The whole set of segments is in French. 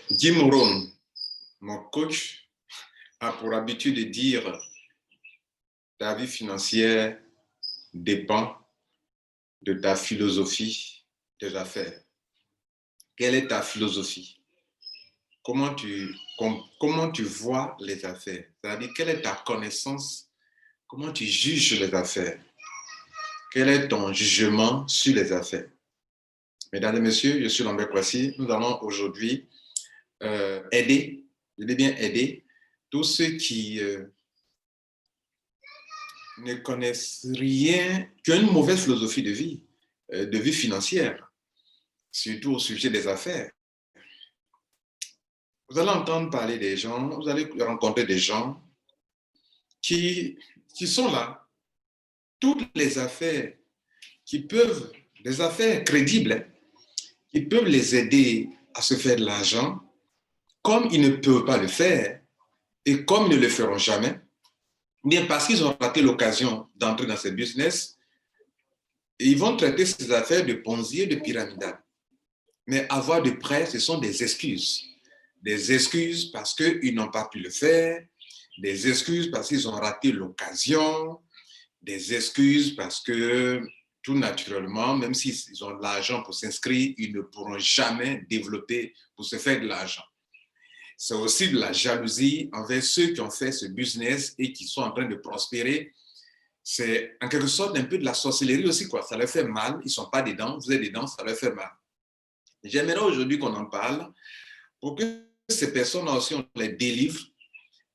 Jim Rohn, mon coach, a pour habitude de dire ta vie financière dépend de ta philosophie des affaires. Quelle est ta philosophie? Comment tu vois les affaires? C'est-à-dire, quelle est ta connaissance? Comment tu juges les affaires? Quel est ton jugement sur les affaires? Mesdames et messieurs, je suis Lambert Kwasi. Nous allons aujourd'hui aider, je dis bien aider, tous ceux qui ne connaissent rien, qui ont une mauvaise philosophie de vie financière, surtout au sujet des affaires. Vous allez entendre parler des gens, vous allez rencontrer des gens qui sont là. Toutes les affaires des affaires crédibles, qui peuvent les aider à se faire de l'argent, comme ils ne peuvent pas le faire et comme ils ne le feront jamais, bien parce qu'ils ont raté l'occasion d'entrer dans ce business, ils vont traiter ces affaires de Ponzi et de pyramidal. Mais avoir de prêts, ce sont des excuses. Des excuses parce qu'ils n'ont pas pu le faire, des excuses parce qu'ils ont raté l'occasion, des excuses parce que tout naturellement, même s'ils ont de l'argent pour s'inscrire, ils ne pourront jamais développer pour se faire de l'argent. C'est aussi de la jalousie envers ceux qui ont fait ce business et qui sont en train de prospérer. C'est en quelque sorte un peu de la sorcellerie aussi, quoi. Ça leur fait mal, ils ne sont pas dedans, vous êtes dedans, ça leur fait mal. J'aimerais aujourd'hui qu'on en parle pour que ces personnes aussi, on les délivre.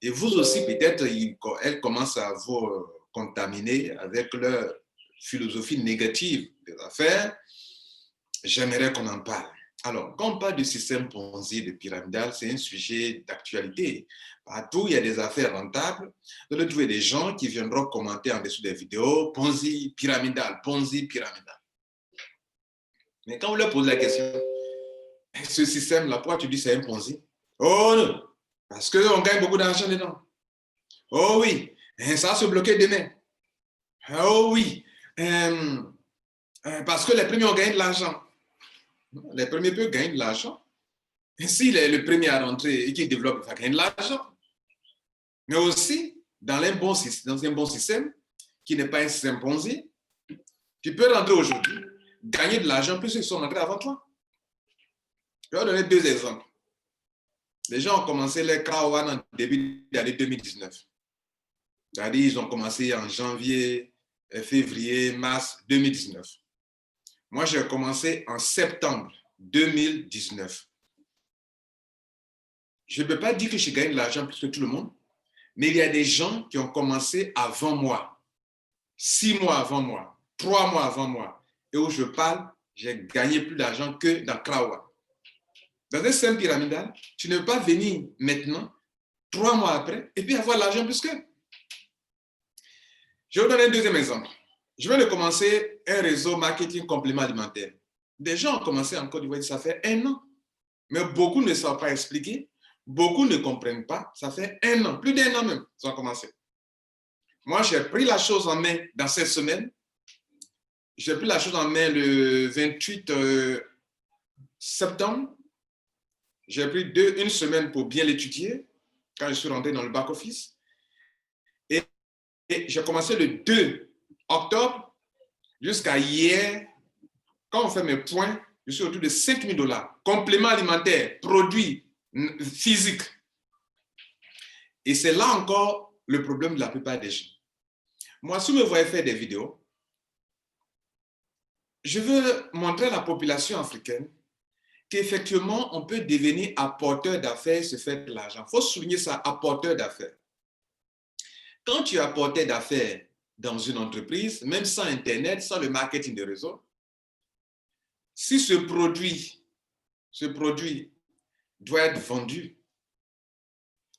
Et vous aussi, peut-être, elles commencent à vous contaminer avec leur philosophie négative des affaires. J'aimerais qu'on en parle. Alors, quand on parle du système Ponzi, de pyramidal, c'est un sujet d'actualité. Partout, il y a des affaires rentables. Vous allez trouver des gens qui viendront commenter en dessous des vidéos, Ponzi, pyramidal, Ponzi, pyramidal. Mais quand vous leur posez la question, ce système-là, pourquoi tu dis c'est un Ponzi? Oh non, parce qu'on gagne beaucoup d'argent dedans. Oh oui, ça va se bloquer demain. Oh oui, parce que les premiers ont gagné de l'argent. Les premiers peuvent gagner de l'argent. S'il est le premier à rentrer et qu'il développe, il va gagner de l'argent. Mais aussi, dans un bon système, qui n'est pas un système Ponzi, tu peux rentrer aujourd'hui, gagner de l'argent plus ceux qui sont rentrés avant toi. Je vais vous donner deux exemples. Les gens ont commencé les Krawan en début d'année 2019. C'est-à-dire, ils ont commencé en janvier, février, mars 2019. Moi, j'ai commencé en septembre 2019. Je ne peux pas dire que je gagne de l'argent plus que tout le monde, mais il y a des gens qui ont commencé avant moi, 6 mois avant moi, 3 mois avant moi. Et où je parle, j'ai gagné plus d'argent que dans Krawa. Dans un système pyramidal, tu ne peux pas venir maintenant, 3 mois après, et puis avoir l'argent plus qu'eux. Je vais vous donner un deuxième exemple. Je viens de commencer un réseau marketing complément alimentaire. Des gens ont commencé en Côte d'Ivoire, ça fait 1 an. Mais beaucoup ne savent pas expliquer, beaucoup ne comprennent pas. Ça fait 1 an, plus d'1 an même, ça a commencé. Moi, j'ai pris la chose en main dans cette semaine. J'ai pris la chose en main le 28 septembre. J'ai pris 1 semaine pour bien l'étudier quand je suis rentré dans le back-office. Et j'ai commencé le 2 octobre jusqu'à hier. Quand on fait mes points, je suis autour de $5 000. Complément alimentaire, produits physiques. Et c'est là encore le problème de la plupart des gens. Moi, si vous me voyez faire des vidéos, je veux montrer à la population africaine qu'effectivement, on peut devenir apporteur d'affaires et se faire de l'argent. Il faut souligner ça, apporteur d'affaires. Quand tu es apporteur d'affaires dans une entreprise, même sans Internet, sans le marketing de réseau, si ce produit doit être vendu,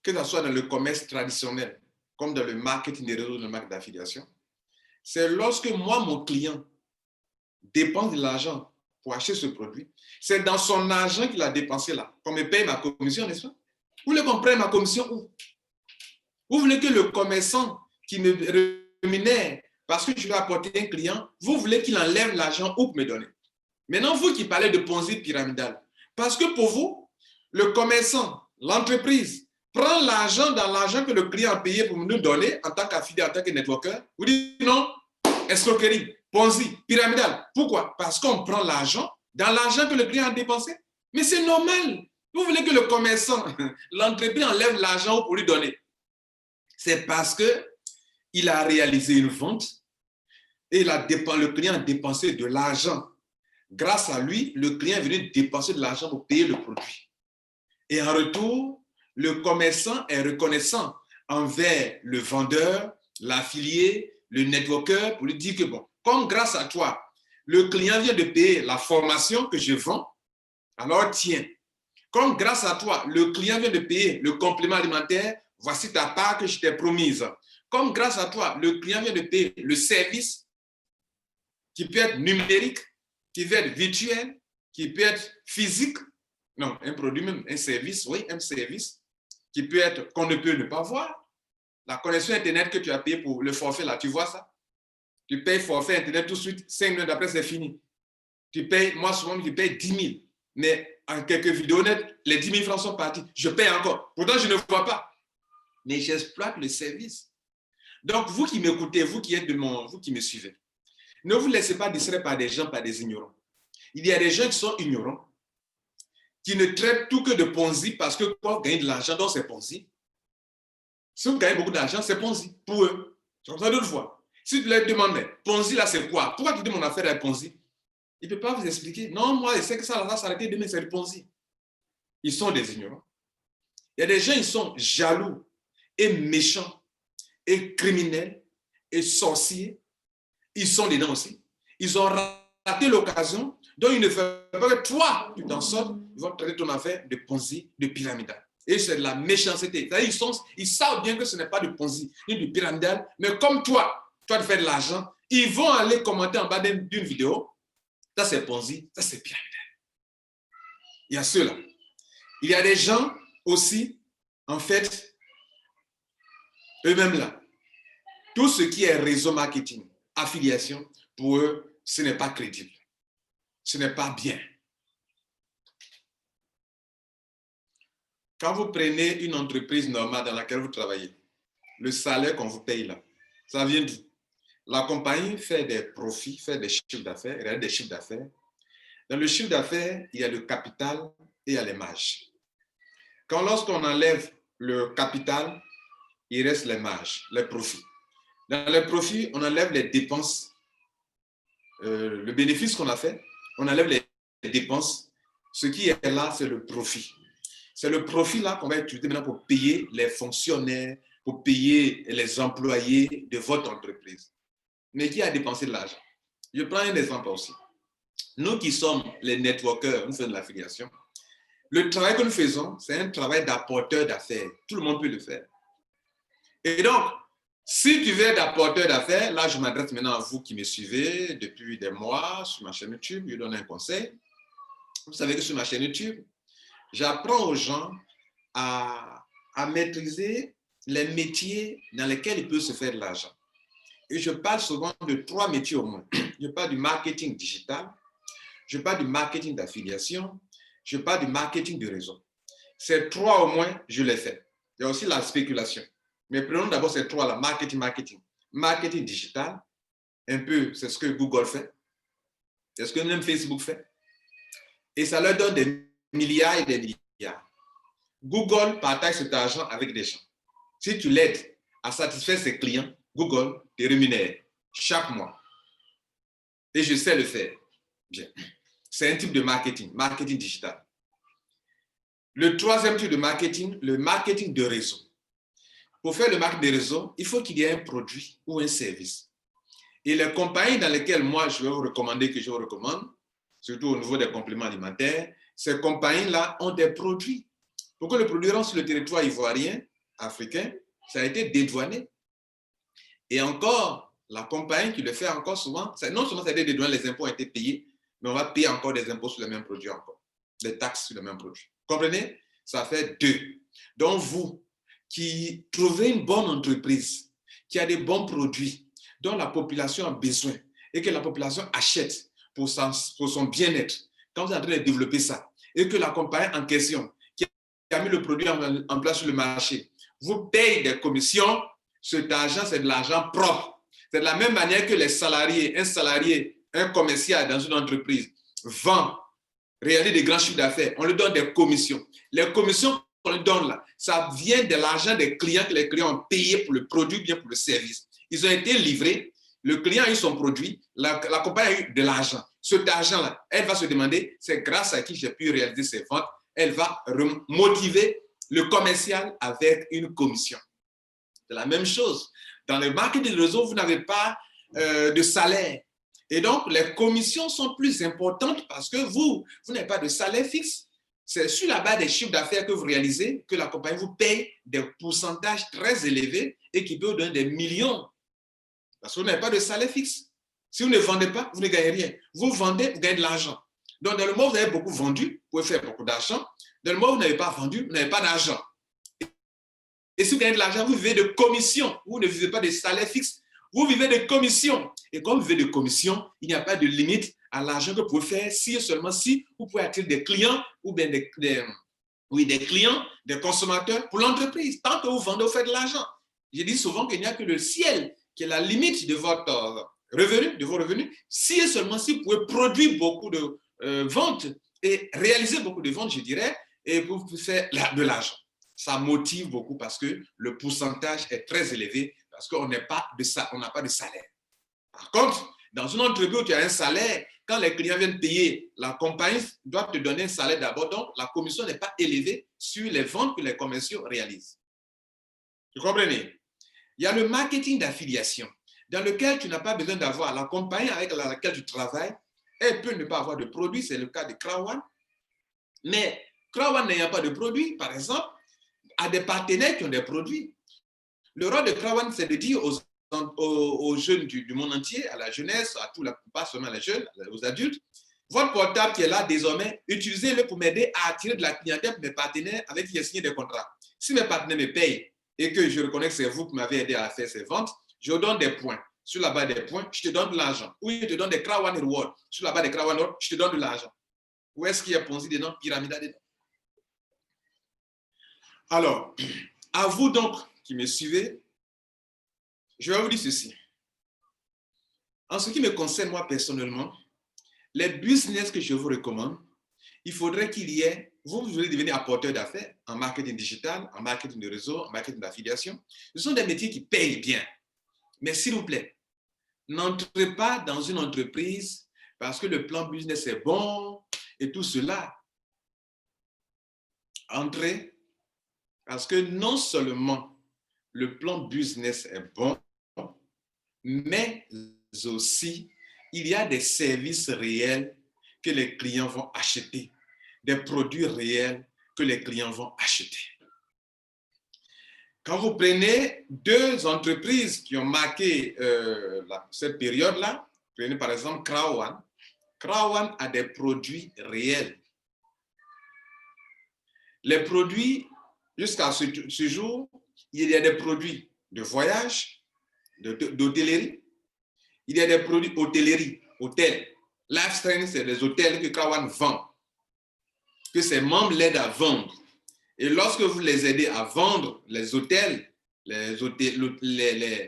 que ce soit dans le commerce traditionnel, comme dans le marketing des réseaux, le marketing d'affiliation, c'est lorsque moi, mon client, dépense de l'argent pour acheter ce produit, c'est dans son argent qu'il a dépensé là, qu'on me paye ma commission, n'est-ce pas? Vous voulez qu'on prenne ma commission où? Vous voulez que le commerçant qui me rémunère parce que je vais apporter un client, vous voulez qu'il enlève l'argent où pour me donner? Maintenant, vous qui parlez de Ponzi pyramidal, parce que pour vous, le commerçant, l'entreprise, prend l'argent dans l'argent que le client a payé pour nous donner en tant qu'affilié, en tant que networker, vous dites non, escroquerie, Ponzi, pyramidal. Pourquoi? Parce qu'on prend l'argent dans l'argent que le client a dépensé. Mais c'est normal. Vous voulez que le commerçant, l'entreprise enlève l'argent pour lui donner. C'est parce qu'il a réalisé une vente et le client a dépensé de l'argent. Grâce à lui, le client est venu dépenser de l'argent pour payer le produit. Et en retour, le commerçant est reconnaissant envers le vendeur, l'affilié, le networker pour lui dire que bon, comme grâce à toi, le client vient de payer la formation que je vends, alors tiens. Comme grâce à toi, le client vient de payer le complément alimentaire, voici ta part que je t'ai promise. Comme grâce à toi, le client vient de payer le service qui peut être numérique, qui peut être virtuel, qui peut être physique, non, un produit même, un service, oui, un service, qui peut être qu'on ne peut ne pas voir. La connexion Internet que tu as payé pour le forfait, là, tu vois ça? Tu payes forfait Internet tout de suite, 5 minutes après, c'est fini. Tu payes, moi souvent, je paye 10 000. Mais en quelques vidéos net, les 10 000 francs sont partis. Je paye encore. Pourtant, je ne vois pas. Mais j'exploite le service. Donc, vous qui m'écoutez, vous qui êtes vous qui me suivez, ne vous laissez pas distraire par des gens, par des ignorants. Il y a des gens qui sont ignorants, qui ne traitent tout que de Ponzi parce que pour gagner de l'argent, donc c'est Ponzi. Si vous gagnez beaucoup d'argent, c'est Ponzi pour eux. C'est comme ça d'autres fois. Si tu leur demandes, mais Ponzi là, c'est quoi? Pourquoi tu dis mon affaire est Ponzi? Il ne peut pas vous expliquer. Non, moi, je sais que ça va s'arrêter demain, c'est le Ponzi. Ils sont des ignorants. Il y a des gens, ils sont jaloux et méchants et criminels et sorciers. Ils sont dedans aussi. Ils ont raté l'occasion, donc ils ne font pas que toi, tu t'en sortes, ils vont traiter ton affaire de Ponzi, de pyramidal. Et c'est de la méchanceté. Ils savent bien que ce n'est pas de Ponzi ni de pyramidal, mais comme toi, tu fais de l'argent, ils vont aller commenter en bas d'une vidéo. Ça, c'est Ponzi, ça, c'est pyramidal. Il y a ceux-là. Il y a des gens aussi, en fait, eux-mêmes là. Tout ce qui est réseau marketing, affiliation, pour eux, ce n'est pas crédible. Ce n'est pas bien. Quand vous prenez une entreprise normale dans laquelle vous travaillez, le salaire qu'on vous paye là, ça vient d'où? La compagnie fait des profits, fait des chiffres d'affaires, il y a des chiffres d'affaires. Dans le chiffre d'affaires, il y a le capital et il y a les marges. Lorsqu'on enlève le capital, il reste les marges, les profits. Dans les profits, on enlève les dépenses, le bénéfice qu'on a fait, on enlève les dépenses. Ce qui est là, c'est le profit. C'est le profit là qu'on va utiliser maintenant pour payer les fonctionnaires, pour payer les employés de votre entreprise. Mais qui a dépensé de l'argent? Je prends un exemple aussi. Nous qui sommes les networkers, nous faisons de l'affiliation. Le travail que nous faisons, c'est un travail d'apporteur d'affaires. Tout le monde peut le faire. Et donc, si tu veux être apporteur d'affaires, là, je m'adresse maintenant à vous qui me suivez depuis des mois sur ma chaîne YouTube. Je donne un conseil. Vous savez que sur ma chaîne YouTube, j'apprends aux gens à maîtriser les métiers dans lesquels ils peuvent se faire de l'argent. Et je parle souvent de 3 métiers au moins. Je parle du marketing digital, je parle du marketing d'affiliation, je parle du marketing de réseau. Ces 3 au moins, je les fais. Il y a aussi la spéculation. Mais prenons d'abord ces 3-là, marketing. Marketing digital, un peu, c'est ce que Google fait, c'est ce que même Facebook fait. Et ça leur donne des milliards et des milliards. Google partage cet argent avec des gens. Si tu l'aides à satisfaire ses clients, Google te rémunère chaque mois. Et je sais le faire. Bien. C'est un type de marketing digital. Le 3e type de marketing, le marketing de réseau. Pour faire le marketing de réseau, il faut qu'il y ait un produit ou un service. Et les compagnies dans lesquelles moi je vais vous recommander, que je vous recommande, surtout au niveau des compléments alimentaires, ces compagnies-là ont des produits. Pour que le produit rentre sur le territoire ivoirien, africain, ça a été dédouané. Et encore, la compagnie qui le fait encore souvent, non seulement ça a été dédouané, les impôts ont été payés, mais on va payer encore des impôts sur les mêmes produits encore, des taxes sur les mêmes produits. Comprenez? Ça fait 2. Donc vous, qui trouvez une bonne entreprise, qui a des bons produits, dont la population a besoin et que la population achète pour son bien-être, quand vous êtes en train de développer ça, et que la compagnie en question, qui a mis le produit en place sur le marché, vous payez des commissions, cet argent, c'est de l'argent propre. C'est de la même manière que les salariés, un commercial dans une entreprise vend, réalise des grands chiffres d'affaires, on lui donne des commissions. Les commissions qu'on lui donne là, ça vient de l'argent des clients que les clients ont payé pour le produit, bien pour le service. Ils ont été livrés, le client a eu son produit, la compagnie a eu de l'argent. Cet argent-là, elle va se demander, c'est grâce à qui j'ai pu réaliser ces ventes. Elle va motiver le commercial avec une commission. C'est la même chose. Dans le marketing de réseau, vous n'avez pas de salaire. Et donc, les commissions sont plus importantes parce que vous n'avez pas de salaire fixe. C'est sur la base des chiffres d'affaires que vous réalisez que la compagnie vous paye des pourcentages très élevés et qui peut vous donner des millions. Parce que vous n'avez pas de salaire fixe. Si vous ne vendez pas, vous ne gagnez rien. Vous vendez, vous gagnez de l'argent. Donc, dans le mois où vous avez beaucoup vendu, vous pouvez faire beaucoup d'argent. Dans le mois où vous n'avez pas vendu, vous n'avez pas d'argent. Et si vous gagnez de l'argent, vous vivez de commissions. Vous ne vivez pas de salaire fixe. Vous vivez de commissions. Et comme vous vivez de commissions, il n'y a pas de limite à l'argent que vous pouvez faire si et seulement si vous pouvez attirer des clients ou bien des clients, des consommateurs pour l'entreprise. Tant que vous vendez, vous faites de l'argent. Je dis souvent qu'il n'y a que le ciel qui est la limite de votre revenu, de vos revenus, si et seulement si vous pouvez produire beaucoup de ventes et réaliser beaucoup de ventes, je dirais, et vous pouvez faire de l'argent. Ça motive beaucoup parce que le pourcentage est très élevé, parce qu'on n'a pas de salaire. Par contre, dans une entreprise où tu as un salaire, quand les clients viennent payer, la compagnie doit te donner un salaire d'abord, donc la commission n'est pas élevée sur les ventes que les commerciaux réalisent. Vous comprenez? Il y a le marketing d'affiliation, dans lequel tu n'as pas besoin d'avoir la compagnie avec laquelle tu travailles, elle peut ne pas avoir de produit, c'est le cas de Krawan. Mais Krawan n'ayant pas de produit, par exemple, a des partenaires qui ont des produits. Le rôle de Krawan, c'est de dire aux jeunes du monde entier, à la jeunesse, pas seulement les jeunes, aux adultes, votre portable qui est là désormais, utilisez-le pour m'aider à attirer de la clientèle pour mes partenaires avec qui j'ai signé des contrats. Si mes partenaires me payent et que je reconnais que c'est vous qui m'avez aidé à faire ces ventes, je vous donne des points. Sur la base des points, je te donne de l'argent. Ou je te donne des Krawan Rewards. Sur la base des Krawan Rewards, je te donne de l'argent. Où est-ce qu'il y a Ponzi dedans, pyramide dedans? Alors, à vous donc qui me suivez, je vais vous dire ceci. En ce qui me concerne moi personnellement, les business que je vous recommande, il faudrait qu'il y ait, vous voulez devenir apporteur d'affaires en marketing digital, en marketing de réseau, en marketing d'affiliation. Ce sont des métiers qui payent bien. Mais s'il vous plaît, n'entrez pas dans une entreprise parce que le plan business est bon et tout cela. Entrez parce que non seulement le plan business est bon, mais aussi il y a des services réels que les clients vont acheter, des produits réels que les clients vont acheter. Quand vous prenez deux entreprises qui ont marqué cette période-là, prenez par exemple Krawan. Krawan a des produits réels. Les produits, jusqu'à ce jour, il y a des produits de voyage, d'hôtellerie. Il y a des produits hôtellerie, hôtels. Lifestyle, c'est des hôtels que Krawan vend, que ses membres l'aident à vendre. Et lorsque vous les aidez à vendre les hôtels, les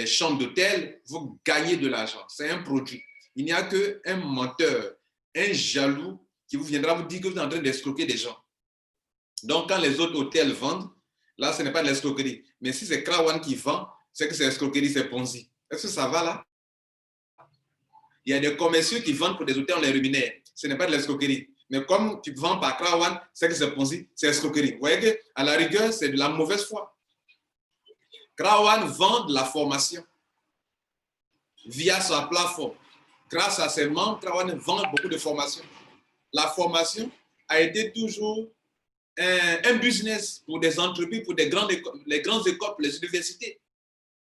chambres d'hôtel, vous gagnez de l'argent. C'est un produit. Il n'y a qu'un menteur, un jaloux qui vous viendra vous dire que vous êtes en train d'escroquer des gens. Donc, quand les autres hôtels vendent, là, ce n'est pas de l'escroquerie. Mais si c'est Krawan qui vend, c'est que c'est escroquerie, c'est Ponzi. Est-ce que ça va là? Il y a des commerciaux qui vendent pour des hôtels, on les rémunère. Ce n'est pas de l'escroquerie. Mais comme tu vends par Krawan, c'est que c'est Ponzi, c'est escroquerie. Vous voyez qu'à la rigueur, c'est de la mauvaise foi. Krawan vend de la formation via sa plateforme. Grâce à ses membres, Krawan vend beaucoup de formations. La formation a été toujours un business pour des entreprises, pour les grandes écoles, pour les universités.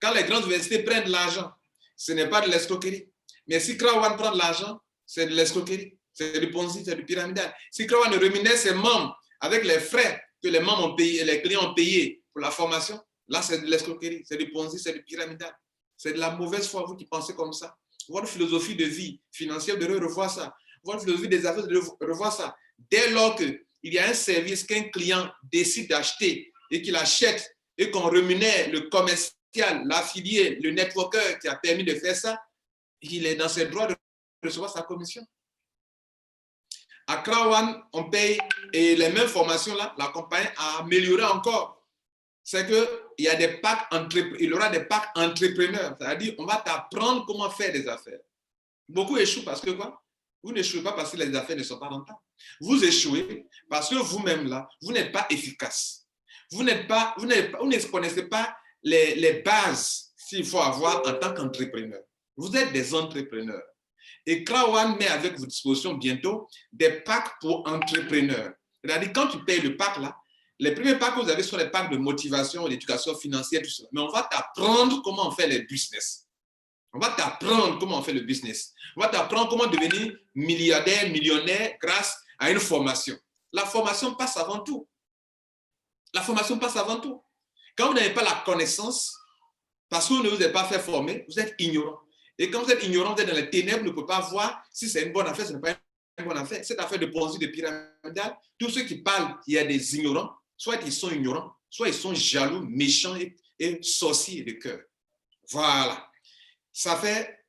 Quand les grandes universités prennent de l'argent, ce n'est pas de l'escroquerie. Mais si Krawan prend de l'argent, c'est de l'escroquerie. C'est du Ponzi, c'est du pyramidal. Si Krawan rémunère ses membres avec les frais que les membres ont payés, les clients ont payés pour la formation, là, c'est de l'escroquerie, c'est du Ponzi, c'est du pyramidal. C'est de la mauvaise foi, vous qui pensez comme ça. Votre philosophie de vie financière devrait revoir ça. Votre philosophie des affaires devrait revoir ça. Dès lors qu'il il y a un service qu'un client décide d'acheter et qu'il achète et qu'on rémunère le commercial, l'affilié, le networker qui a permis de faire ça, il est dans ses droits de recevoir sa commission. À Crown, on paye et les mêmes formations là, la compagnie a amélioré encore. C'est qu'il y a des packs il y aura des packs entrepreneurs, c'est-à-dire on va t'apprendre comment faire des affaires. Beaucoup échouent parce que quoi? Vous n'échouez pas parce que les affaires ne sont pas rentables. Vous échouez parce que vous-même là, vous n'êtes pas efficace. Vous ne connaissez pas les bases qu'il faut avoir en tant qu'entrepreneur. Vous êtes des entrepreneurs. Et Crown met avec vos dispositions bientôt des packs pour entrepreneurs. C'est-à-dire, quand tu payes le pack là, les premiers packs que vous avez sont les packs de motivation, d'éducation financière, tout ça. Mais on va t'apprendre comment on fait les business. On va t'apprendre comment on fait le business. On va t'apprendre comment devenir milliardaire, millionnaire grâce à une formation. La formation passe avant tout. La formation passe avant tout. Quand vous n'avez pas la connaissance, parce que vous ne vous êtes pas fait former, vous êtes ignorant. Et quand vous êtes ignorant, vous êtes dans les ténèbres, vous ne pouvez pas voir si c'est une bonne affaire, ce n'est pas une bonne affaire. Cette affaire de Ponzi, de pyramidale, tous ceux qui parlent, il y a des ignorants, soit ils sont ignorants, soit ils sont jaloux, méchants et sorciers de cœur. Voilà. Ça fait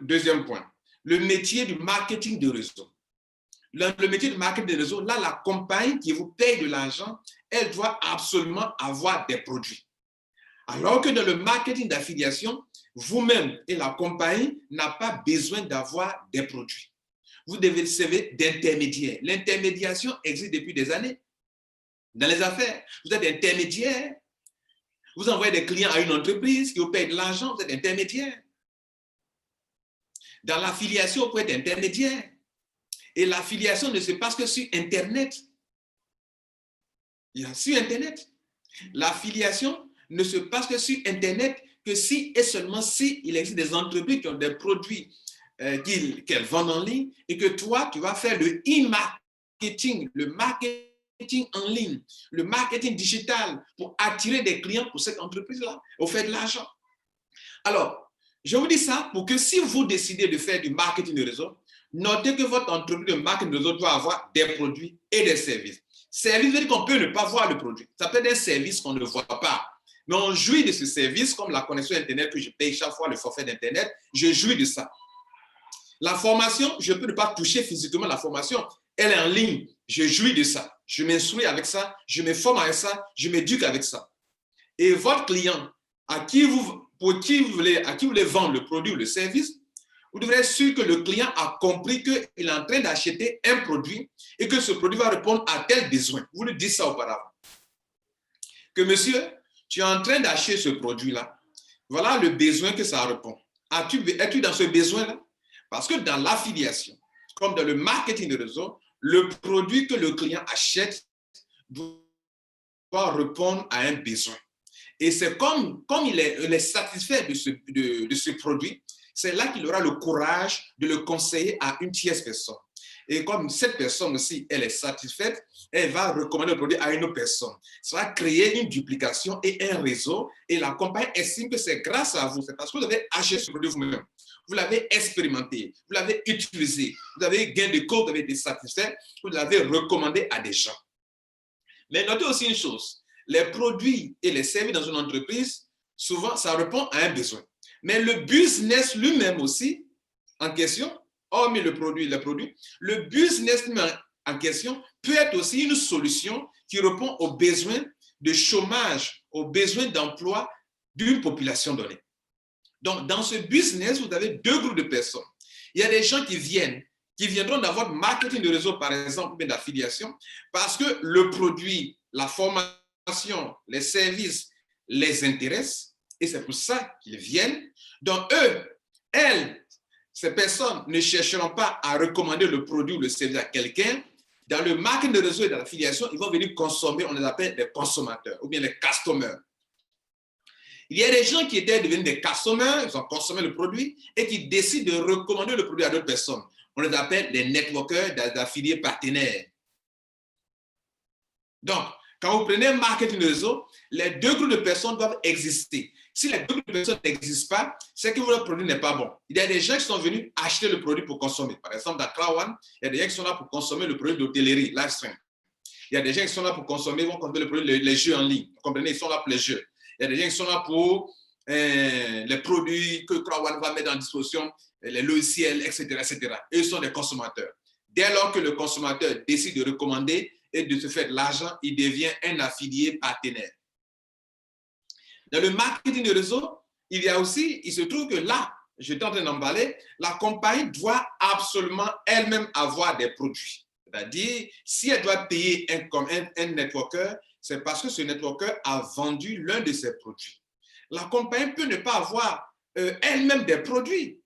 deuxième point. Le métier du marketing de réseau. Le métier du marketing de réseau, là, la compagnie qui vous paye de l'argent, elle doit absolument avoir des produits. Alors que dans le marketing d'affiliation, vous-même et la compagnie n'a pas besoin d'avoir des produits. Vous devez servir d'intermédiaire. L'intermédiation existe depuis des années. Dans les affaires, vous êtes intermédiaire. Vous envoyez des clients à une entreprise qui vous paye de l'argent, vous êtes intermédiaire. Dans l'affiliation, vous pouvez être intermédiaire. Et l'affiliation ne se passe que sur Internet. Sur Internet. L'affiliation ne se passe que sur Internet que si et seulement si il existe des entreprises qui ont des produits qu'elles vendent en ligne et que toi, tu vas faire le e-marketing, le marketing en ligne, le marketing digital pour attirer des clients pour cette entreprise-là, pour faire de l'argent. Alors, je vous dis ça pour que si vous décidez de faire du marketing de réseau, notez que votre entreprise de marketing de réseau doit avoir des produits et des services. Service veut dire qu'on peut ne pas voir le produit. Ça peut être un service qu'on ne voit pas. Mais on jouit de ce service comme la connexion Internet que je paye chaque fois, le forfait d'Internet. Je jouis de ça. La formation, je peux ne pas toucher physiquement la formation. Elle est en ligne. Je jouis de ça. Je m'instruis avec ça. Je me forme avec ça. Je m'éduque avec ça. Et votre client, à qui vous voulez vendre le produit ou le service, vous devrez être sûr que le client a compris qu'il est en train d'acheter un produit et que ce produit va répondre à tel besoin. Vous lui dites ça auparavant. Que monsieur, tu es en train d'acheter ce produit-là. Voilà le besoin que ça répond. Es-tu dans ce besoin-là? Parce que dans l'affiliation, comme dans le marketing de réseau, le produit que le client achète doit répondre à un besoin. Et c'est comme il est satisfait de ce produit, c'est là qu'il aura le courage de le conseiller à une tierce personne. Et comme cette personne aussi, elle est satisfaite, elle va recommander le produit à une autre personne. Ça va créer une duplication et un réseau. Et la compagnie estime que c'est grâce à vous. C'est parce que vous avez acheté ce produit vous-même. Vous l'avez expérimenté, vous l'avez utilisé, vous avez gain de cause, vous avez été satisfait, vous l'avez recommandé à des gens. Mais notez aussi une chose, les produits et les services dans une entreprise, souvent, ça répond à un besoin. Mais le business lui-même aussi, en question, hormis le business en question peut être aussi une solution qui répond aux besoins de chômage, aux besoins d'emploi d'une population donnée. Donc, dans ce business, vous avez deux groupes de personnes. Il y a des gens qui viendront dans votre marketing de réseau, par exemple, ou d'affiliation, parce que le produit, la formation, les services les intéressent, et c'est pour ça qu'ils viennent. Donc, ces personnes ne chercheront pas à recommander le produit ou le service à quelqu'un. Dans le marketing de réseau et dans l'affiliation, ils vont venir consommer, on les appelle les consommateurs ou bien les customers. Il y a des gens qui étaient devenus des customers, ils ont consommé le produit et qui décident de recommander le produit à d'autres personnes. On les appelle des networkers, des affiliés partenaires. Donc, quand vous prenez un marketing de réseau, les deux groupes de personnes doivent exister. Si les deux groupes de personnes n'existent pas, c'est que votre produit n'est pas bon. Il y a des gens qui sont venus acheter le produit pour consommer. Par exemple, dans Crown, il y a des gens qui sont là pour consommer le produit d'hôtellerie, Livestream. Il y a des gens qui sont là pour consommer, vont consommer le produit, les jeux en ligne. Vous comprenez? Ils sont là pour les jeux. Il y a des gens qui sont là pour les produits que Crowd va mettre en disposition, les logiciels, etc., etc. Eux sont des consommateurs. Dès lors que le consommateur décide de recommander et de se faire de l'argent, il devient un affilié partenaire. Dans le marketing de réseau, il y a aussi, il se trouve que là, je suis en train d'en parler, la compagnie doit absolument elle-même avoir des produits. C'est-à-dire, si elle doit payer un networker, c'est parce que ce networker a vendu l'un de ses produits. La compagnie peut ne pas avoir elle-même des produits,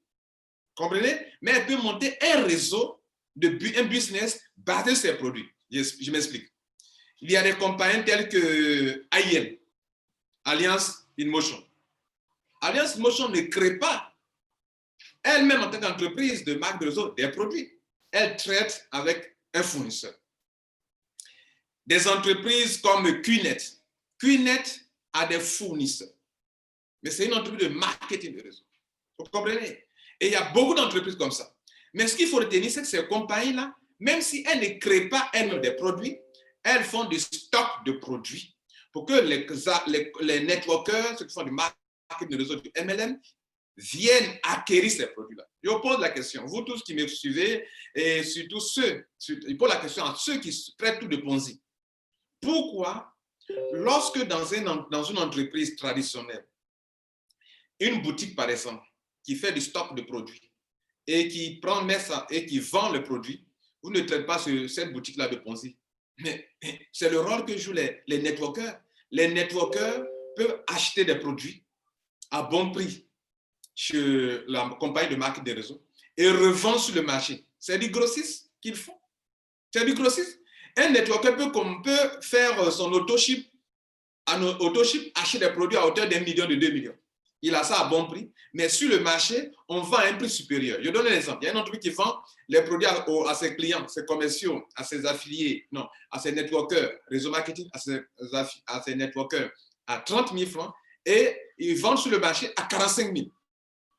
comprenez? Mais elle peut monter un réseau, un business basé sur ses produits. Je m'explique. Il y a des compagnies telles que AIM, Alliance InMotion. Alliance InMotion ne crée pas elle-même en tant qu'entreprise de marque de réseau des produits. Elle traite avec un fournisseur. Des entreprises comme QNet. QNet a des fournisseurs. Mais c'est une entreprise de marketing de réseau. Vous comprenez? Et il y a beaucoup d'entreprises comme ça. Mais ce qu'il faut retenir, c'est que ces compagnies-là, même si elles ne créent pas elles-mêmes des produits, elles font des stocks de produits pour que les networkers, ceux qui font du marketing de réseau du MLM, viennent acquérir ces produits-là. Je vous pose la question, vous tous qui me suivez, et surtout je pose la question à ceux qui traitent tout de Ponzi. Pourquoi, lorsque dans une entreprise traditionnelle, une boutique par exemple, qui fait du stock de produits et qui met ça et qui vend le produit, vous ne traitez pas cette boutique-là de Ponzi. Mais c'est le rôle que jouent les networkers. Les networkers peuvent acheter des produits à bon prix chez la compagnie de marketing des réseaux et revendre sur le marché. C'est du grossiste qu'ils font. C'est du grossiste. Un networker peut faire son auto-ship, acheter des produits à hauteur d'1 million, de 2 millions. Il a ça à bon prix, mais sur le marché, on vend à un prix supérieur. Je donne un exemple. Il y a une entreprise qui vend les produits à ses clients, ses commerciaux, à ses affiliés, non, à ses networkers, réseau marketing, à ses networkers à 30 000 francs et ils vendent sur le marché à 45 000.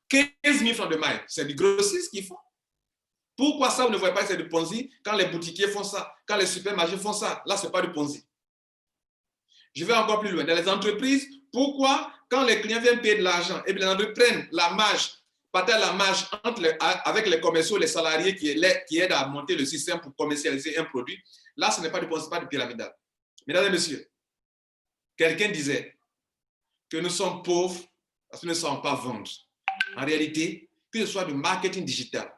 15 000 francs de maille. C'est du grossiste qu'ils font. Pourquoi ça, vous ne voyez pas que c'est du Ponzi quand les boutiquiers font ça, quand les supermarchés font ça? Là, ce n'est pas du Ponzi. Je vais encore plus loin. Dans les entreprises, pourquoi, quand les clients viennent payer de l'argent, et bien les entreprises prennent la marge, partagent la marge avec les commerciaux, les salariés qui aident à monter le système pour commercialiser un produit, là, ce n'est pas du Ponzi, ce n'est pas du pyramidal. Mesdames et messieurs, quelqu'un disait que nous sommes pauvres parce que nous ne savons pas vendre. En réalité, que ce soit du marketing digital,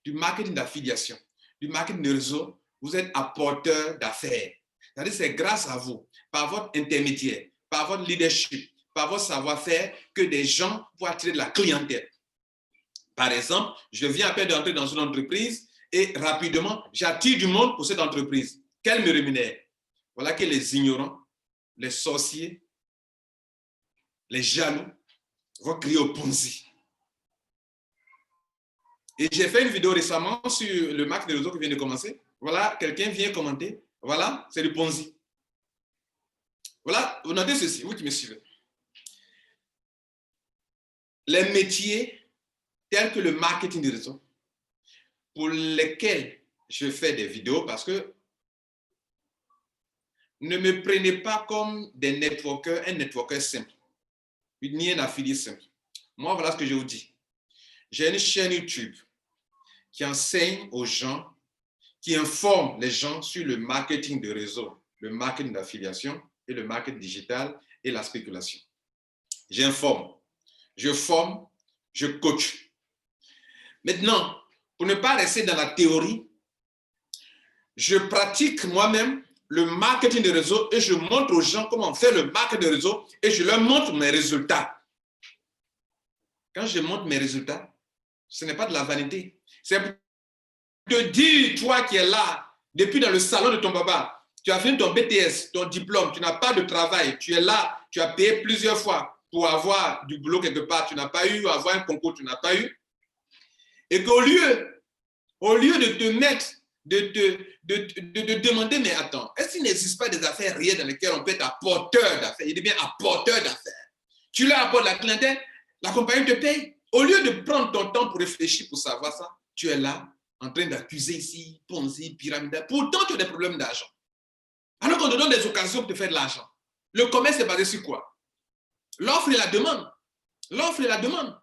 du marketing d'affiliation, du marketing de réseau, vous êtes apporteur d'affaires. C'est-à-dire que c'est grâce à vous, par votre intermédiaire, par votre leadership, par votre savoir-faire, que des gens vont attirer de la clientèle. Par exemple, je viens à peine d'entrer dans une entreprise et rapidement, j'attire du monde pour cette entreprise. Quelle me rémunère? Voilà que les ignorants, les sorciers, les jaloux vont crier au Ponzi. Et j'ai fait une vidéo récemment sur le marketing de réseau qui vient de commencer. Voilà, quelqu'un vient commenter. Voilà, c'est du Ponzi. Voilà, vous notez ceci, vous qui me suivez. Les métiers tels que le marketing de réseau, pour lesquels je fais des vidéos, parce que ne me prenez pas comme des networkers, un networker simple, ni un affilié simple. Moi, voilà ce que je vous dis. J'ai une chaîne YouTube qui enseigne aux gens, qui informe les gens sur le marketing de réseau, le marketing d'affiliation et le marketing digital et la spéculation. J'informe, je forme, je coach. Maintenant, pour ne pas rester dans la théorie, je pratique moi-même le marketing de réseau et je montre aux gens comment faire le marketing de réseau et je leur montre mes résultats. Quand je montre mes résultats, ce n'est pas de la vanité. C'est pour te dire, toi qui es là, depuis dans le salon de ton papa, tu as fini ton BTS, ton diplôme, tu n'as pas de travail, tu es là, tu as payé plusieurs fois pour avoir du boulot quelque part, tu n'as pas eu, avoir un concours, tu n'as pas eu. Et qu'au lieu de te mettre, de demander, mais attends, est-ce qu'il n'existe pas des affaires réelles dans lesquelles on peut être apporteur d'affaires? Il est bien apporteur d'affaires. Tu leur apportes la clientèle, la compagnie te paye. Au lieu de prendre ton temps pour réfléchir, pour savoir ça, tu es là, en train d'accuser ici, Ponzi, pyramide. Pourtant, tu as des problèmes d'argent. Alors qu'on te donne des occasions pour te faire de l'argent. Le commerce est basé sur quoi? L'offre et la demande. L'offre et la demande.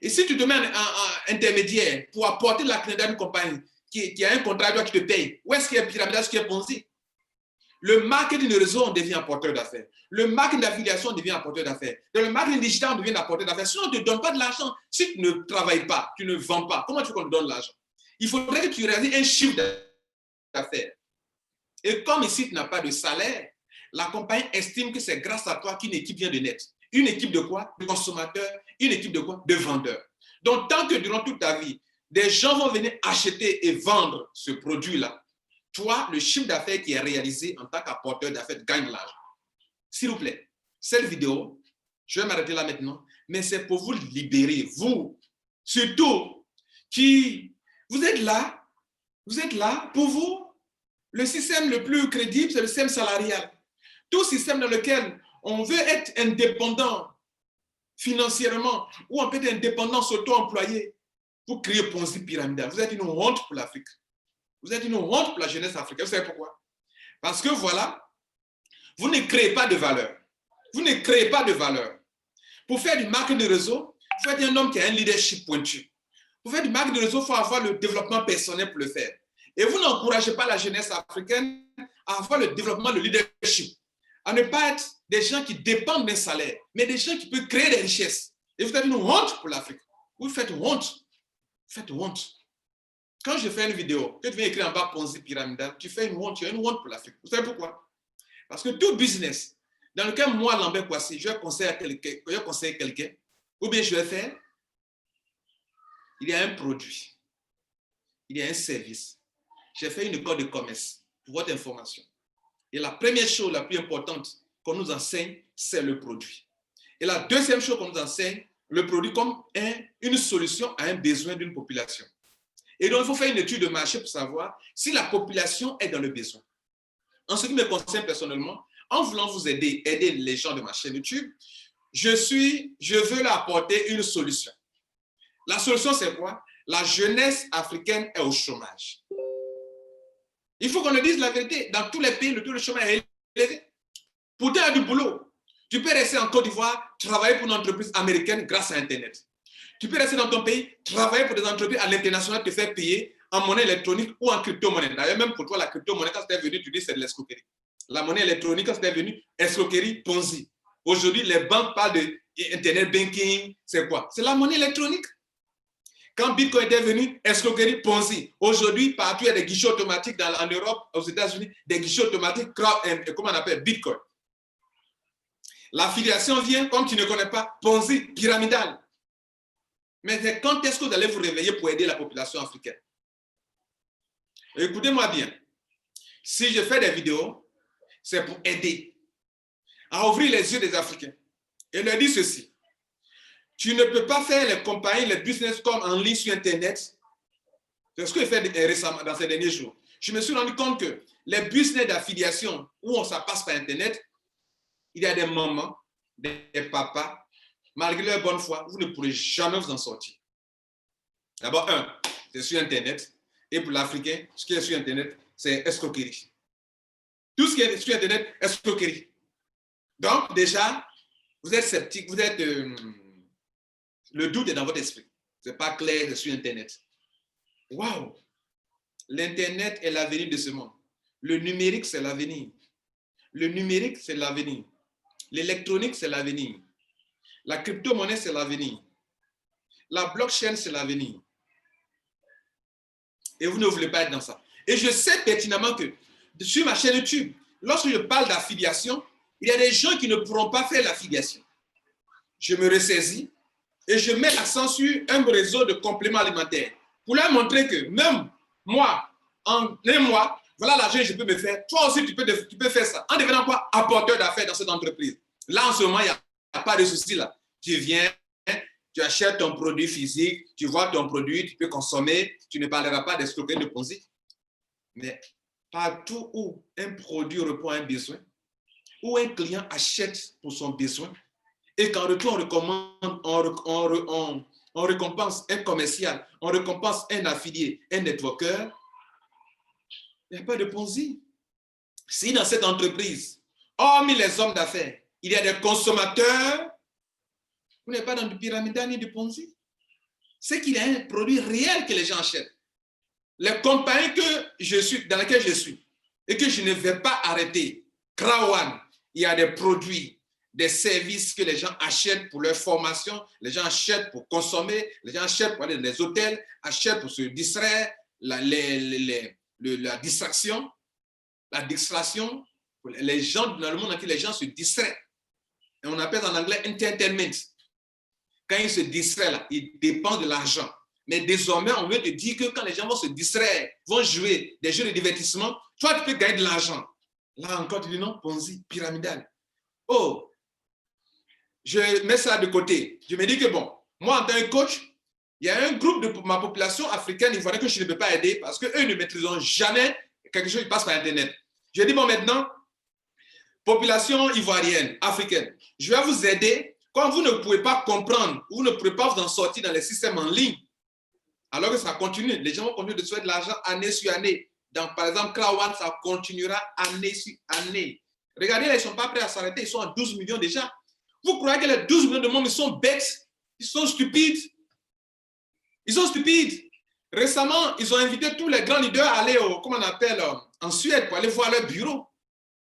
Et si tu te mets en intermédiaire pour apporter la clientèle d'une compagnie qui a un contrat qui te paye, où est-ce qu'il y a pyramidal, ce qui est Ponzi? Le marketing de réseau, on devient apporteur d'affaires. Le marketing d'affiliation, on devient apporteur d'affaires. Dans le marketing digital, on devient apporteur d'affaires. Sinon, on ne te donne pas de l'argent. Si tu ne travailles pas, tu ne vends pas, comment tu veux qu'on te donne l'argent? Il faudrait que tu réalises un chiffre d'affaires. Et comme ici, tu n'as pas de salaire, la compagnie estime que c'est grâce à toi qu'une équipe vient de naître. Une équipe de quoi? De consommateurs. Une équipe de quoi? De vendeurs. Donc, tant que durant toute ta vie, des gens vont venir acheter et vendre ce produit-là, toi, le chiffre d'affaires qui est réalisé en tant qu'apporteur d'affaires gagne de l'argent. S'il vous plaît, cette vidéo, je vais m'arrêter là maintenant, mais c'est pour vous libérer, vous, surtout, qui, vous êtes là pour vous. Le système le plus crédible, c'est le système salarial. Tout système dans lequel on veut être indépendant financièrement ou on peut être indépendant s'auto-employer, vous créez Ponzi pyramidal. Vous êtes une honte pour l'Afrique. Vous êtes une honte pour la jeunesse africaine. Vous savez pourquoi? Parce que voilà, vous ne créez pas de valeur. Vous ne créez pas de valeur. Pour faire du marketing de réseau, il faut être un homme qui a un leadership pointu. Pour faire du marketing de réseau, il faut avoir le développement personnel pour le faire. Et vous n'encouragez pas la jeunesse africaine à avoir le développement de leadership, à ne pas être des gens qui dépendent d'un salaire, mais des gens qui peuvent créer des richesses. Et vous êtes une honte pour l'Afrique. Vous faites honte. Vous faites honte. Quand je fais une vidéo, que tu viens écrire en bas Ponzi pyramidal, tu fais une honte, tu as une honte pour l'Afrique. Vous savez pourquoi? Parce que tout business dans lequel moi, Lambert Kouassi, je vais conseiller quelqu'un, ou bien je vais faire, il y a un produit, il y a un service. J'ai fait une école de commerce, pour votre information. Et la première chose la plus importante qu'on nous enseigne, c'est le produit. Et la deuxième chose qu'on nous enseigne, le produit comme une solution à un besoin d'une population. Et donc, il faut faire une étude de marché pour savoir si la population est dans le besoin. En ce qui me concerne personnellement, en voulant vous aider les gens de ma chaîne YouTube, je veux leur apporter une solution. La solution, c'est quoi? La jeunesse africaine est au chômage. Il faut qu'on le dise la vérité. Dans tous les pays, le taux de chômage est élevé. Pourtant, il y a du boulot. Tu peux rester en Côte d'Ivoire, travailler pour une entreprise américaine grâce à Internet. Tu peux rester dans ton pays, travailler pour des entreprises à l'international, te faire payer en monnaie électronique ou en crypto-monnaie. D'ailleurs, même pour toi, la crypto-monnaie, quand c'était venu, tu dis c'est de l'escroquerie. La monnaie électronique, quand c'était venu, escroquerie, Ponzi. Aujourd'hui, les banques parlent de Internet banking, c'est quoi? C'est la monnaie électronique. Quand Bitcoin était venu, escroquerie, Ponzi. Aujourd'hui, partout, il y a des guichets automatiques en Europe, aux États-Unis, des guichets automatiques, comment on appelle, Bitcoin. L'affiliation vient, comme tu ne connais pas, Ponzi, pyramidal. Mais quand est-ce que vous allez vous réveiller pour aider la population africaine? Écoutez-moi bien. Si je fais des vidéos, c'est pour aider à ouvrir les yeux des Africains et leur dire ceci. Tu ne peux pas faire les compagnies, les business comme en ligne sur Internet. C'est ce que j'ai fait récemment, dans ces derniers jours. Je me suis rendu compte que les business d'affiliation où ça passe par Internet, il y a des mamans, des papas, malgré leur bonne foi, vous ne pourrez jamais vous en sortir. D'abord, c'est sur Internet. Et pour l'Africain, ce qui est sur Internet, c'est escroquerie. Tout ce qui est sur Internet, escroquerie. Donc, déjà, vous êtes sceptique, vous êtes... le doute est dans votre esprit. Ce n'est pas clair, c'est sur Internet. Waouh! L'Internet est l'avenir de ce monde. Le numérique, c'est l'avenir. Le numérique, c'est l'avenir. L'électronique, c'est l'avenir. La crypto-monnaie, c'est l'avenir. La blockchain, c'est l'avenir. Et vous ne voulez pas être dans ça. Et je sais pertinemment que sur ma chaîne YouTube, lorsque je parle d'affiliation, il y a des gens qui ne pourront pas faire l'affiliation. Je me ressaisis et je mets l'accent sur un réseau de compléments alimentaires pour leur montrer que même moi, en un mois, voilà l'argent que je peux me faire. Toi aussi, tu peux faire ça. En devenant quoi? Apporteur d'affaires dans cette entreprise. Là, en ce moment, il n'y a pas de souci là. Tu viens, tu achètes ton produit physique, tu vois ton produit, tu peux consommer, tu ne parleras pas d'escroquerie de Ponzi. Mais partout où un produit répond à un besoin, où un client achète pour son besoin, et qu'en retour, on récompense un commercial, on récompense un affilié, un networker, il n'y a pas de Ponzi. Si dans cette entreprise, hormis les hommes d'affaires, il y a des consommateurs, vous n'êtes pas dans du pyramidal ni du Ponzi. C'est qu'il y a un produit réel que les gens achètent. Les compagnies dans lesquelles je suis et que je ne vais pas arrêter, Krawan, il y a des produits, des services que les gens achètent pour leur formation, les gens achètent pour consommer, les gens achètent pour aller dans les hôtels, achètent pour se distraire, la distraction, les gens dans le monde entier, les gens se distraient. Et on appelle en anglais entertainment. Quand ils se distraient, là, ils dépensent de l'argent. Mais désormais, on veut te dire que quand les gens vont se distraire, vont jouer des jeux de divertissement, toi, tu peux gagner de l'argent. Là encore, tu dis non, Ponzi, pyramidal. Oh, je mets ça de côté. Je me dis que bon, moi, en tant que coach, il y a un groupe de ma population africaine ivoirienne que je ne peux pas aider parce qu'eux ne maîtriseront jamais quelque chose qui passe par Internet. Je dis bon, maintenant, population ivoirienne, africaine, je vais vous aider. Quand vous ne pouvez pas comprendre, vous ne pouvez pas vous en sortir dans les systèmes en ligne, alors que ça continue. Les gens vont continuer de se faire de l'argent année sur année. Donc, par exemple, Krawan, ça continuera année sur année. Regardez, là, ils ne sont pas prêts à s'arrêter. Ils sont à 12 millions déjà. Vous croyez que les 12 millions de monde, ils sont bêtes? Ils sont stupides. Ils sont stupides. Récemment, ils ont invité tous les grands leaders à aller comment on appelle, en Suède pour aller voir leur bureau.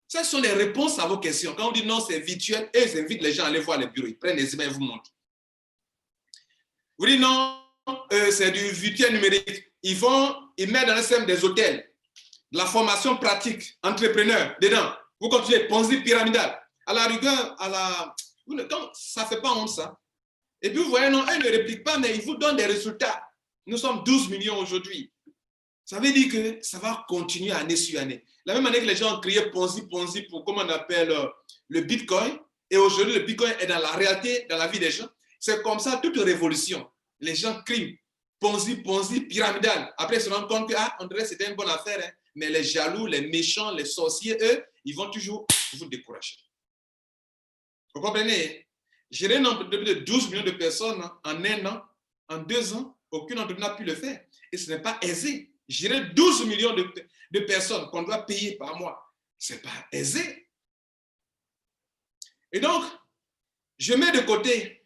Ce sont les réponses à vos questions. Quand on dit non, c'est virtuel, et ils invitent les gens à aller voir les bureaux. Ils prennent les emails et vous montrent. Vous dites non, c'est du virtuel numérique. Ils mettent dans le système des hôtels, de la formation pratique, entrepreneur, dedans. Vous continuez, Ponzi pyramidal. À la rigueur, ça ne fait pas honte, ça. Et puis, vous voyez, non, ils ne répliquent pas, mais ils vous donnent des résultats. Nous sommes 12 millions aujourd'hui. Ça veut dire que ça va continuer année sur année. La même année que les gens ont créé Ponzi pour, comment on appelle, le Bitcoin. Et aujourd'hui, le Bitcoin est dans la réalité, dans la vie des gens. C'est comme ça, toute révolution. Les gens crient Ponzi, pyramidal. Après, ils se rendent compte que, on dirait que c'était une bonne affaire. Hein. Mais les jaloux, les méchants, les sorciers, eux, ils vont toujours vous décourager. Vous comprenez? Gérer une entreprise de 12 millions de personnes en un an, en 2 ans, aucune entreprise n'a pu le faire. Et ce n'est pas aisé. Gérer 12 millions de personnes qu'on doit payer par mois, ce n'est pas aisé. Et donc, je mets de côté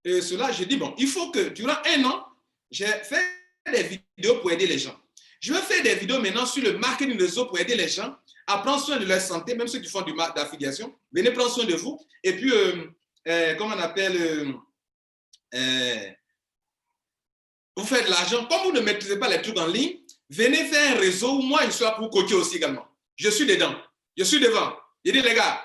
cela, je dis, bon, il faut que durant un an, j'ai fait des vidéos pour aider les gens. Je vais faire des vidéos maintenant sur le marketing réseau pour aider les gens à prendre soin de leur santé, même ceux qui font d'affiliation. Venez prendre soin de vous. Et puis, comment on appelle, vous faites de l'argent. Comme vous ne maîtrisez pas les trucs en ligne, venez faire un réseau où moi, je suis là pour coacher aussi également. Je suis dedans. Je suis devant. Je dis, les gars,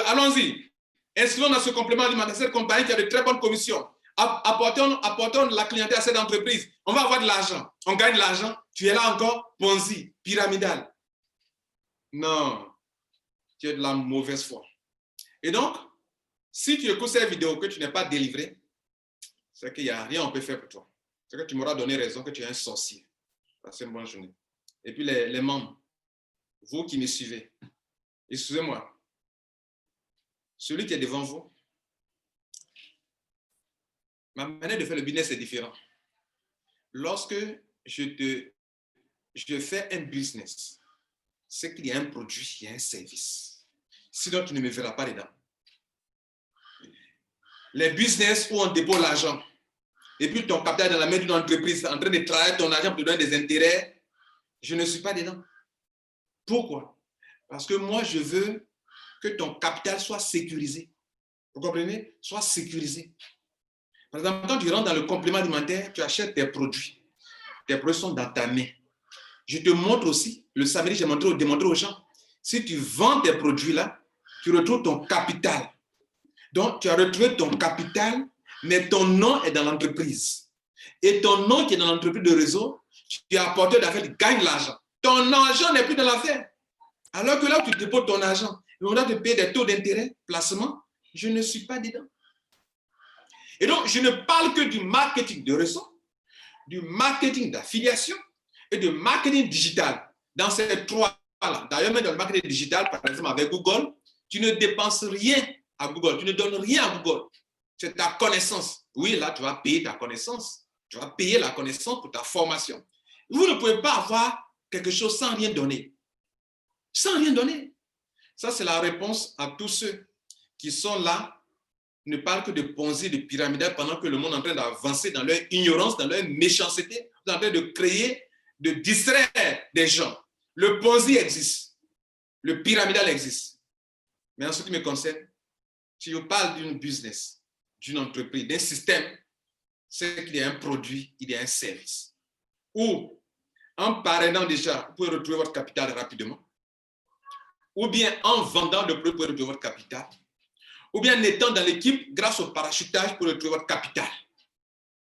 allons-y. Inscrivons dans ce complément alimentaire cette compagnie qui a de très bonnes commissions. Apportons la clientèle à cette entreprise. On va avoir de l'argent. On gagne de l'argent. Tu es là encore, Ponzi, pyramidal. Non. Tu es de la mauvaise foi. Et donc, si tu écoutes cette vidéo que tu n'es pas délivré, c'est qu'il n'y a rien qu'on peut faire pour toi. C'est que tu m'auras donné raison que tu es un sorcier. Passez une bonne journée. Et puis les membres, vous qui me suivez, excusez-moi, celui qui est devant vous, ma manière de faire le business est différente. Lorsque je fais un business, c'est qu'il y a un produit, il y a un service. Sinon, tu ne me verras pas dedans. Les business où on dépose l'argent, et puis ton capital est dans la main d'une entreprise en train de travailler ton argent pour te donner des intérêts, je ne suis pas dedans. Pourquoi? Parce que moi, je veux que ton capital soit sécurisé. Vous comprenez? Soit sécurisé. Par exemple, quand tu rentres dans le complément alimentaire, tu achètes tes produits. Tes produits sont dans ta main. Je te montre aussi, le samedi, j'ai démontré aux gens, si tu vends tes produits-là, tu retrouves ton capital. Donc, tu as retrouvé ton capital, mais ton nom est dans l'entreprise. Et ton nom qui est dans l'entreprise de réseau, tu as apporté d'affaires, tu gagnes l'argent. Ton argent n'est plus dans l'affaire. Alors que là où tu déposes ton argent, on doit te payer des taux d'intérêt, placement, je ne suis pas dedans. Et donc, je ne parle que du marketing de réseau, du marketing d'affiliation et du marketing digital. Dans ces trois-là, d'ailleurs, même dans le marketing digital, par exemple avec Google, tu ne dépenses rien à Google, tu ne donnes rien à Google. C'est ta connaissance. Oui, là, tu vas payer ta connaissance. Tu vas payer la connaissance pour ta formation. Vous ne pouvez pas avoir quelque chose sans rien donner. sans rien donner. Ça, c'est la réponse à tous ceux qui sont là, ne parlent que de Ponzi, de pyramidal, pendant que le monde est en train d'avancer dans leur ignorance, dans leur méchanceté, en train de créer, de distraire des gens. Le Ponzi existe, le pyramidal existe. Mais en ce qui me concerne, si je parle d'une business, d'une entreprise, d'un système, c'est qu'il y a un produit, il y a un service. Ou, en parrainant déjà, vous pouvez retrouver votre capital rapidement. Ou bien en vendant le produit pour retrouver votre capital. Ou bien en étant dans l'équipe grâce au parachutage pour retrouver votre capital.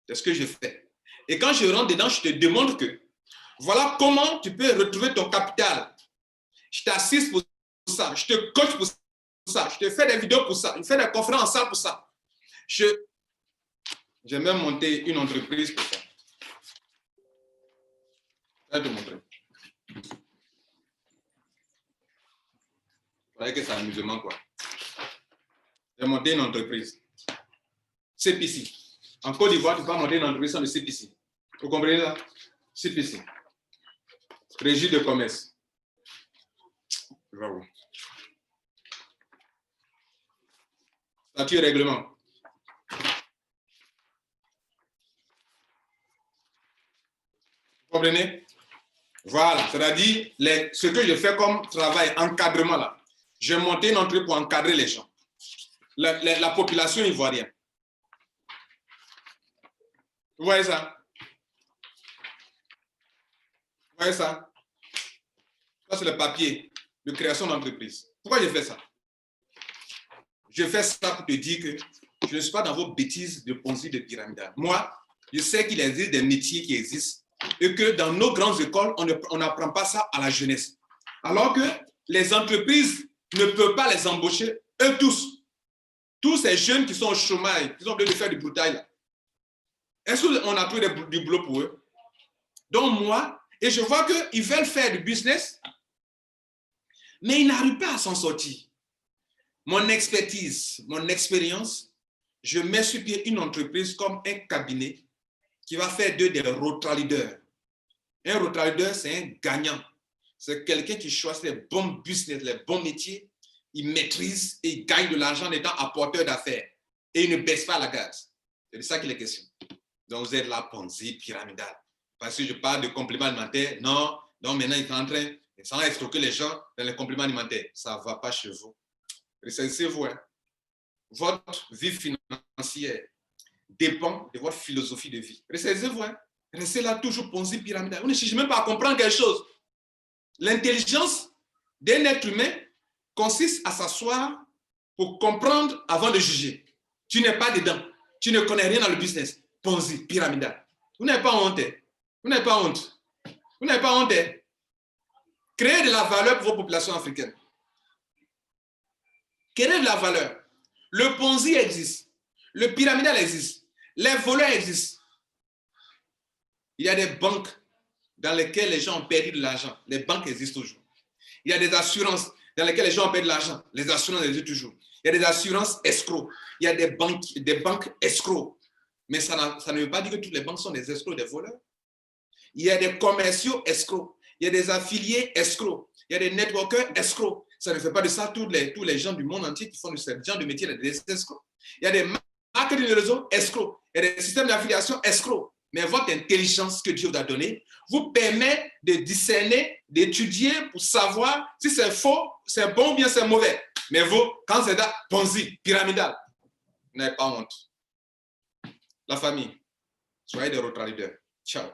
C'est ce que je fais. Et quand je rentre dedans, je te demande que voilà comment tu peux retrouver ton capital. Je t'assiste pour ça, je te coach pour ça, je te fais des vidéos pour ça, je fais des conférences en salle pour ça. J'ai même monté une entreprise pour ça. Je vais te montrer. Vous voyez que c'est un amusement, quoi. J'ai monté une entreprise. CPC. En Côte d'Ivoire, tu peux monter une entreprise sans le CPC. Vous comprenez là? CPC. Régie de commerce. Bravo. Statut et règlement. Vous comprenez? Voilà, c'est-à-dire ce que je fais comme travail, encadrement là. J'ai monté une entreprise pour encadrer les gens. La population ivoirienne. Vous voyez ça? Vous voyez ça? Ça, c'est le papier de création d'entreprise. Pourquoi je fais ça? Je fais ça pour te dire que je ne suis pas dans vos bêtises de Ponzi, de pyramidal. Moi, je sais qu'il existe des métiers qui existent et que dans nos grandes écoles, on n'apprend pas ça à la jeunesse. Alors que les entreprises ne peuvent pas les embaucher, eux tous. Tous ces jeunes qui sont au chômage, qui sont obligés de faire du broutail. Est-ce qu'on a trouvé du boulot pour eux? Donc moi, et je vois qu'ils veulent faire du business, mais ils n'arrivent pas à s'en sortir. Mon expertise, mon expérience, je mets sur pied une entreprise comme un cabinet qui va faire d'eux des rotary leaders. Un rotary leader, c'est un gagnant. C'est quelqu'un qui choisit les bons business, les bons métiers, il maîtrise et il gagne de l'argent en étant apporteur d'affaires. Et il ne baisse pas la gaz. C'est de ça qu'il est question. Donc vous êtes là, Ponzi, pyramidal. Parce que je parle de compléments alimentaires. Non, donc maintenant il est en train de escroquer les gens dans les compléments alimentaires. Ça ne va pas chez vous. Ressaisissez-vous. Hein. Votre vie financière dépend de votre philosophie de vie. Ressaisissez-vous. Hein. Restez là toujours Ponzi, pyramidal. Vous ne cherchez même pas à comprendre quelque chose. L'intelligence d'un être humain consiste à s'asseoir pour comprendre avant de juger. Tu n'es pas dedans. Tu ne connais rien dans le business. Ponzi, pyramidal. Vous n'avez pas honte. Vous n'avez pas honte. Vous n'avez pas honte. Créez de la valeur pour vos populations africaines. Créez de la valeur. Le Ponzi existe. Le pyramidal existe. Les voleurs existent. Il y a des banques dans lesquelles les gens ont perdu de l'argent. Les banques existent toujours. Il y a des assurances dans lesquelles les gens ont perdu de l'argent. Les assurances existent toujours. Il y a des assurances escrocs. Il y a des banques escrocs. Mais ça ne veut pas dire que toutes les banques sont des escrocs, des voleurs. Il y a des commerciaux escrocs. Il y a des affiliés escrocs. Il y a des networkers escrocs. Ça ne fait pas de ça tous les gens du monde entier qui font de ce genre de métier des escrocs. Il y a des marketing de réseau escrocs. Il y a des systèmes d'affiliation escrocs. Mais votre intelligence que Dieu vous a donnée vous permet de discerner, d'étudier pour savoir si c'est faux, c'est bon ou bien c'est mauvais. Mais vous, quand c'est Ponzi, pyramidal, vous n'avez pas honte. La famille, soyez des rotary leaders. Ciao.